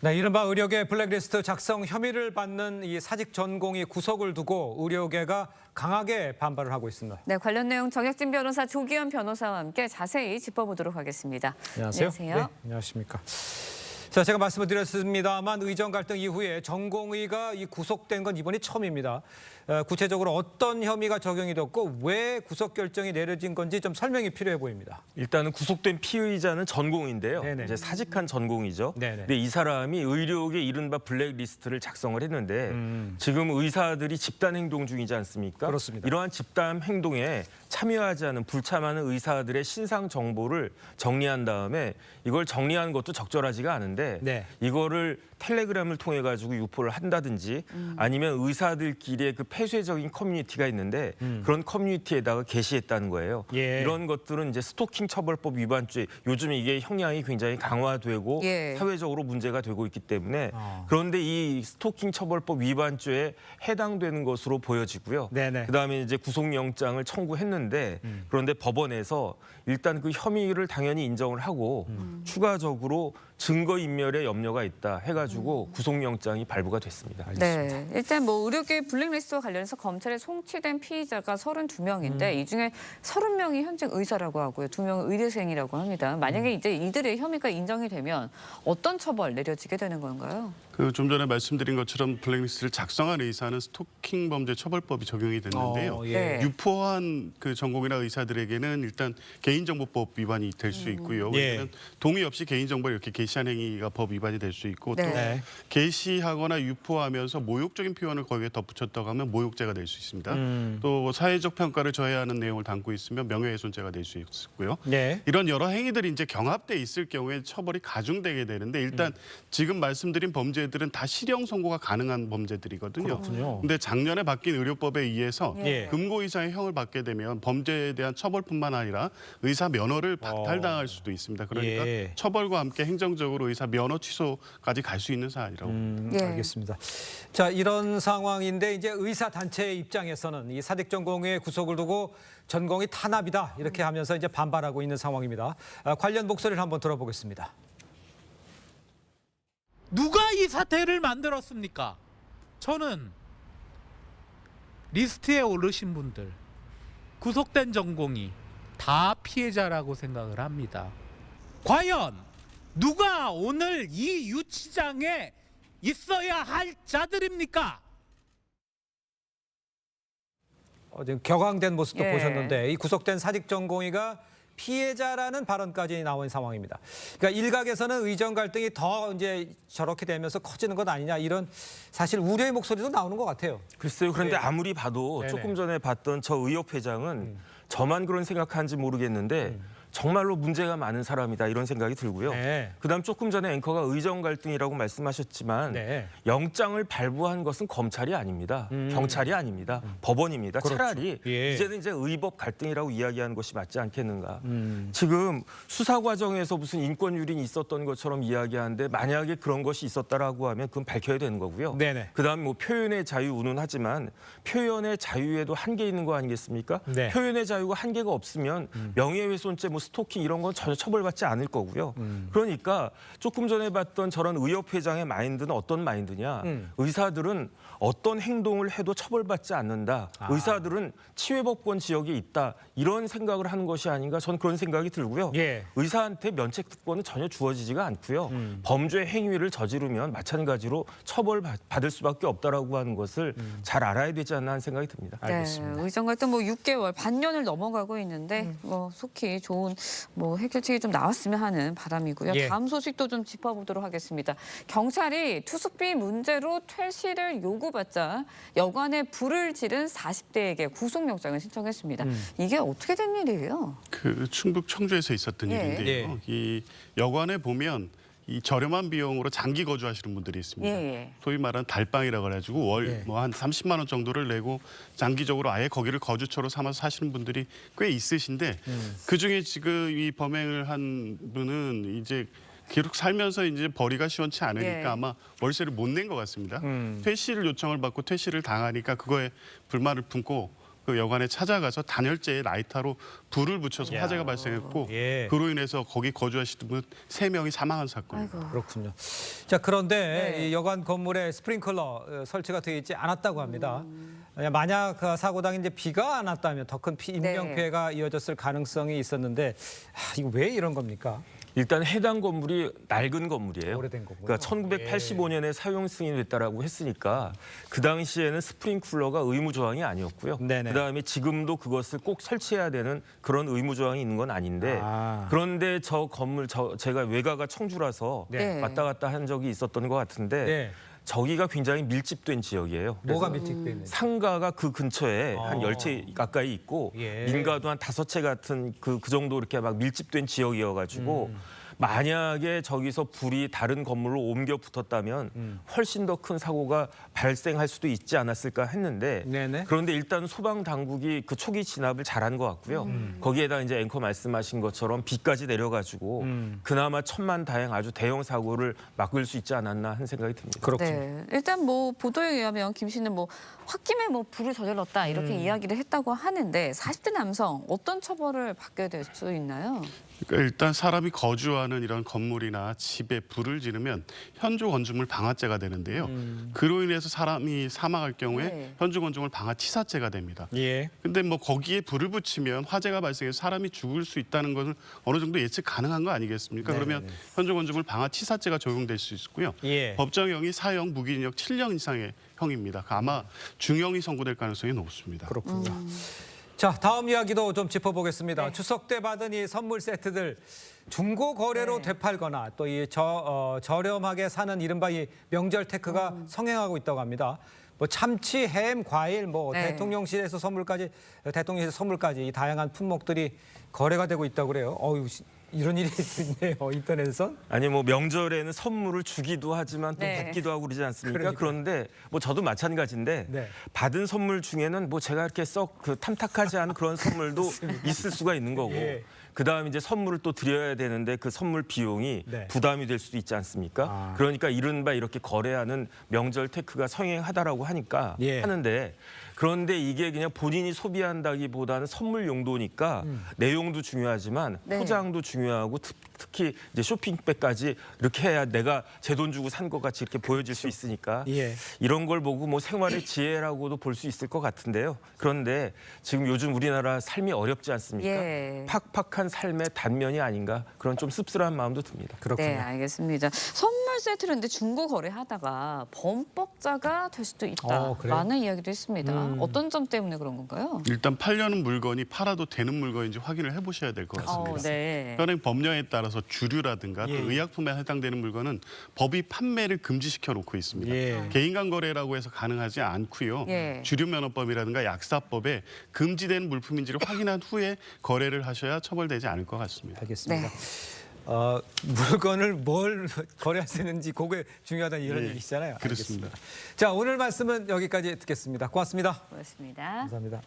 네, 이른바 의료계 블랙리스트 작성 혐의를 받는 이 사직 전공의 구속을 두고 의료계가 강하게 반발을 하고 있습니다. 네, 관련 내용 정혁진 변호사, 조기현 변호사와 함께 자세히 짚어보도록 하겠습니다. 안녕하세요. 안녕하세요. 네, 안녕하십니까. 자, 제가 말씀을 드렸습니다만 의정 갈등 이후에 전공의가 구속된 건 이번이 처음입니다. 구체적으로 어떤 혐의가 적용이 됐고 왜 구속 결정이 내려진 건지 좀 설명이 필요해 보입니다. 일단은 구속된 피의자는 전공인데요. 네네. 이제 사직한 전공이죠. 네네. 근데 이 사람이 의료계 이른바 블랙리스트를 작성을 했는데 지금 의사들이 집단 행동 중이지 않습니까? 그렇습니다. 이러한 집단 행동에 참여하지 않은 불참하는 의사들의 신상 정보를 정리한 다음에 이걸 정리한 것도 적절하지가 않은데 네. 이거를 텔레그램을 통해 가지고 유포를 한다든지 아니면 의사들끼리의 그 폐쇄적인 커뮤니티가 있는데 그런 커뮤니티에다가 게시했다는 거예요. 예. 이런 것들은 이제 스토킹 처벌법 위반죄, 요즘 이게 형량이 굉장히 강화되고 예. 사회적으로 문제가 되고 있기 때문에 그런데 이 스토킹 처벌법 위반죄에 해당되는 것으로 보여지고요. 네네. 그다음에 이제 구속영장을 청구했는데 그런데 법원에서 일단 그 혐의를 당연히 인정을 하고 추가적으로 증거인멸에 염려가 있다 해가지고 구속영장이 발부가 됐습니다. 네, 일단 뭐 의료계 블랙리스트와 관련해서 검찰에 송치된 피의자가 32명인데 이 중에 30명이 현직 의사라고 하고요. 2명은 의대생이라고 합니다. 만약에 이제 이들의 혐의가 인정이 되면 어떤 처벌 내려지게 되는 건가요? 좀 전에 말씀드린 것처럼 블랙리스트를 작성한 의사는 스토킹 범죄 처벌법이 적용이 됐는데요. 예. 유포한 그 전공이나 의사들에게는 일단 개인정보법 위반이 될 수 있고요. 예. 왜냐하면 동의 없이 개인정보를 이렇게 게시한 행위가 법 위반이 될 수 있고 네. 또 네. 게시하거나 유포하면서 모욕적인 표현을 거기에 덧붙였다고 하면 모욕죄가 될 수 있습니다. 또 사회적 평가를 저해하는 내용을 담고 있으면 명예훼손죄가 될 수 있고요. 네. 이런 여러 행위들이 이제 경합돼 있을 경우에 처벌이 가중되게 되는데 일단 지금 말씀드린 범죄들은 다 실형 선고가 가능한 범죄들이거든요. 그렇군요. 근데 작년에 바뀐 의료법에 의해서 예. 금고 이상의 형을 받게 되면 범죄에 대한 처벌뿐만 아니라 의사 면허를 박탈당할 수도 있습니다. 그러니까 예. 처벌과 함께 행정적으로 의사 면허 취소까지 갈 수 있는 사안이라고. 예. 알겠습니다. 자, 이런 상황인데 이제 의사 단체의 입장에서는 이 사직 전공의 구속을 두고 전공이 탄압이다 이렇게 하면서 이제 반발하고 있는 상황입니다. 관련 목소리를 한번 들어보겠습니다. 누가 이 사태를 만들었습니까? 저는 리스트에 오르신 분들, 구속된 전공이 다 피해자라고 생각을 합니다. 과연 누가 오늘 이 유치장에 있어야 할 자들입니까? 지금 격앙된 모습도 예. 보셨는데 이 구속된 사직 전공의가 피해자라는 발언까지 나온 상황입니다. 그러니까 일각에서는 의정 갈등이 더 이제 저렇게 되면서 커지는 것 아니냐 이런 사실 우려의 목소리도 나오는 것 같아요. 글쎄요. 그런데 네. 아무리 봐도 네네. 조금 전에 봤던 저 의협 회장은 저만 그런 생각하는지 모르겠는데 정말로 문제가 많은 사람이다 이런 생각이 들고요. 네. 그다음 조금 전에 앵커가 의정 갈등이라고 말씀하셨지만 네. 영장을 발부한 것은 검찰이 아닙니다. 경찰이 아닙니다. 법원입니다. 그렇죠. 차라리 예. 이제는 이제 의법 갈등이라고 이야기하는 것이 맞지 않겠는가. 지금 수사 과정에서 무슨 인권 유린이 있었던 것처럼 이야기하는데 만약에 그런 것이 있었다라고 하면 그건 밝혀야 되는 거고요. 네네. 그다음 뭐 표현의 자유 운운하지만 표현의 자유에도 한계 있는 거 아니겠습니까? 네. 표현의 자유가 한계가 없으면 명예훼손죄, 뭐 스토킹 이런 건 전혀 처벌받지 않을 거고요. 그러니까 조금 전에 봤던 저런 의협 회장의 마인드는 어떤 마인드냐? 의사들은 어떤 행동을 해도 처벌받지 않는다. 의사들은 치외법권 지역에 있다. 이런 생각을 하는 것이 아닌가? 저는 그런 생각이 들고요. 예. 의사한테 면책 특권은 전혀 주어지지가 않고요. 범죄 행위를 저지르면 마찬가지로 처벌받을 수밖에 없다라고 하는 것을 잘 알아야 되지 않나 하는 생각이 듭니다. 알겠습니다. 네, 의정 갈등 뭐 6개월, 반년을 넘어가고 있는데 뭐 속히 좋은 뭐 해결책이 좀 나왔으면 하는 바람이고요. 예. 다음 소식도 좀 짚어보도록 하겠습니다. 경찰이 투숙비 문제로 퇴실을 요구받자 여관에 불을 지른 40대에게 구속영장을 신청했습니다. 이게 어떻게 된 일이에요? 그 충북 청주에서 있었던 예. 일인데요. 이 여관에 보면 이 저렴한 비용으로 장기 거주하시는 분들이 있습니다. 예. 소위 말하는 달방이라고 그래가지고 월 예. 뭐 한 30만 원 정도를 내고 장기적으로 아예 거기를 거주처로 삼아서 사시는 분들이 꽤 있으신데 그중에 지금 이 범행을 한 분은 이제 계속 살면서 이제 벌이가 시원치 않으니까 예. 아마 월세를 못 낸 것 같습니다. 퇴실을 요청을 받고 퇴실을 당하니까 그거에 불만을 품고 그 여관에 찾아가서 단열재에 라이터로 불을 붙여서 화재가 발생했고 예. 그로 인해서 거기 거주하시던 분 3명이 사망한 사건입니다. 아이고. 그렇군요. 자, 그런데 네. 이 여관 건물에 스프링클러 설치가 되어 있지 않았다고 합니다. 만약 그 사고 당일 이제 비가 안 왔다면 더 큰 인명 네. 피해가 이어졌을 가능성이 있었는데 이거 왜 이런 겁니까? 일단 해당 건물이 낡은 건물이에요. 오래된 거고요. 그러니까 1985년에 사용 승인이 됐다라고 했으니까 그 당시에는 스프링쿨러가 의무 조항이 아니었고요. 네네. 그다음에 지금도 그것을 꼭 설치해야 되는 그런 의무 조항이 있는 건 아닌데 아. 그런데 저 건물 제가 외가가 청주라서 네. 왔다 갔다 한 적이 있었던 것 같은데 네. 저기가 굉장히 밀집된 지역이에요. 그래서 뭐가 밀집돼 있는? 상가가 그 근처에 한 10채 가까이 있고 예. 민가도 한 5채 같은 그 정도 이렇게 막 밀집된 지역이어가지고 만약에 저기서 불이 다른 건물로 옮겨 붙었다면 훨씬 더 큰 사고가 발생할 수도 있지 않았을까 했는데 네네. 그런데 일단 소방 당국이 그 초기 진압을 잘한 것 같고요. 거기에다 이제 앵커 말씀하신 것처럼 비까지 내려가지고 그나마 천만다행 아주 대형 사고를 막을 수 있지 않았나 하는 생각이 듭니다. 그렇군요. 네. 일단 뭐 보도에 의하면 김 씨는 뭐 홧김에 뭐 불을 저질렀다 이렇게 이야기를 했다고 하는데 40대 남성 어떤 처벌을 받게 될 수 있나요? 그러니까 일단 사람이 거주하는 이런 건물이나 집에 불을 지르면 현주 건축물 방화죄가 되는데요. 그로 인해서 사람이 사망할 경우에 네. 현주 건축물 방화치사죄가 됩니다. 예. 근데 뭐 거기에 불을 붙이면 화재가 발생해서 사람이 죽을 수 있다는 것은 어느 정도 예측 가능한 거 아니겠습니까? 그러면 현주 건축물 방화치사죄가 적용될 수 있고요. 예. 법정형이 사형, 무기징역 7년 이상의 형입니다. 아마 중형이 선고될 가능성이 높습니다. 그렇군요. 자, 다음 이야기도 좀 짚어보겠습니다. 추석 때 받은 이 선물 세트들 중고 거래로 되팔거나 또 이 저렴하게 사는 이른바 이 명절 테크가 성행하고 있다고 합니다. 뭐 참치, 햄, 과일, 뭐 네. 대통령실에서 선물까지 이 다양한 품목들이 거래가 되고 있다고 그래요. 어유 이런 일이 있네요. 인터넷에선. 아니 뭐 명절에는 선물을 주기도 하지만 또 네. 받기도 하고 그러지 않습니까? 그러니까요. 그런데 뭐 저도 마찬가지인데 네. 받은 선물 중에는 뭐 제가 이렇게 썩 그 탐탁하지 않은 그런 선물도 있을 수가 있는 거고 예. 그다음에 이제 선물을 또 드려야 되는데 그 선물 비용이 네. 부담이 될 수도 있지 않습니까? 아. 그러니까 이른바 이렇게 거래하는 명절 테크가 성행하다라고 하니까 예. 하는데 그런데 이게 그냥 본인이 소비한다기보다는 선물 용도니까 내용도 중요하지만 네. 포장도 중요하고 특히 이제 쇼핑백까지 이렇게 해야 내가 제 돈 주고 산 것 같이 이렇게 보여질 수 있으니까 예. 이런 걸 보고 뭐 생활의 지혜라고도 볼 수 있을 것 같은데요. 그런데 지금 요즘 우리나라 삶이 어렵지 않습니까? 예. 팍팍한 삶의 단면이 아닌가 그런 좀 씁쓸한 마음도 듭니다. 그렇군요. 네, 알겠습니다. 선물 세트를 근데 중고 거래하다가 범법자가 될 수도 그래요? 있다라는 이야기도 있습니다. 어떤 점 때문에 그런 건가요? 일단 팔려는 물건이 팔아도 되는 물건인지 확인을 해보셔야 될 것 같습니다. 네. 현행 법령에 따라서 주류라든가 예. 또 의약품에 해당되는 물건은 법이 판매를 금지시켜 놓고 있습니다. 예. 개인 간 거래라고 해서 가능하지 않고요. 예. 주류면허법이라든가 약사법에 금지된 물품인지를 확인한 후에 거래를 하셔야 처벌되지 않을 것 같습니다. 알겠습니다. 네. 물건을 뭘 거래할 수 있는지 그게 중요하다는 이런 네, 얘기시잖아요. 그렇습니다. 알겠습니다. 자, 오늘 말씀은 여기까지 듣겠습니다. 고맙습니다. 그렇습니다. 감사합니다.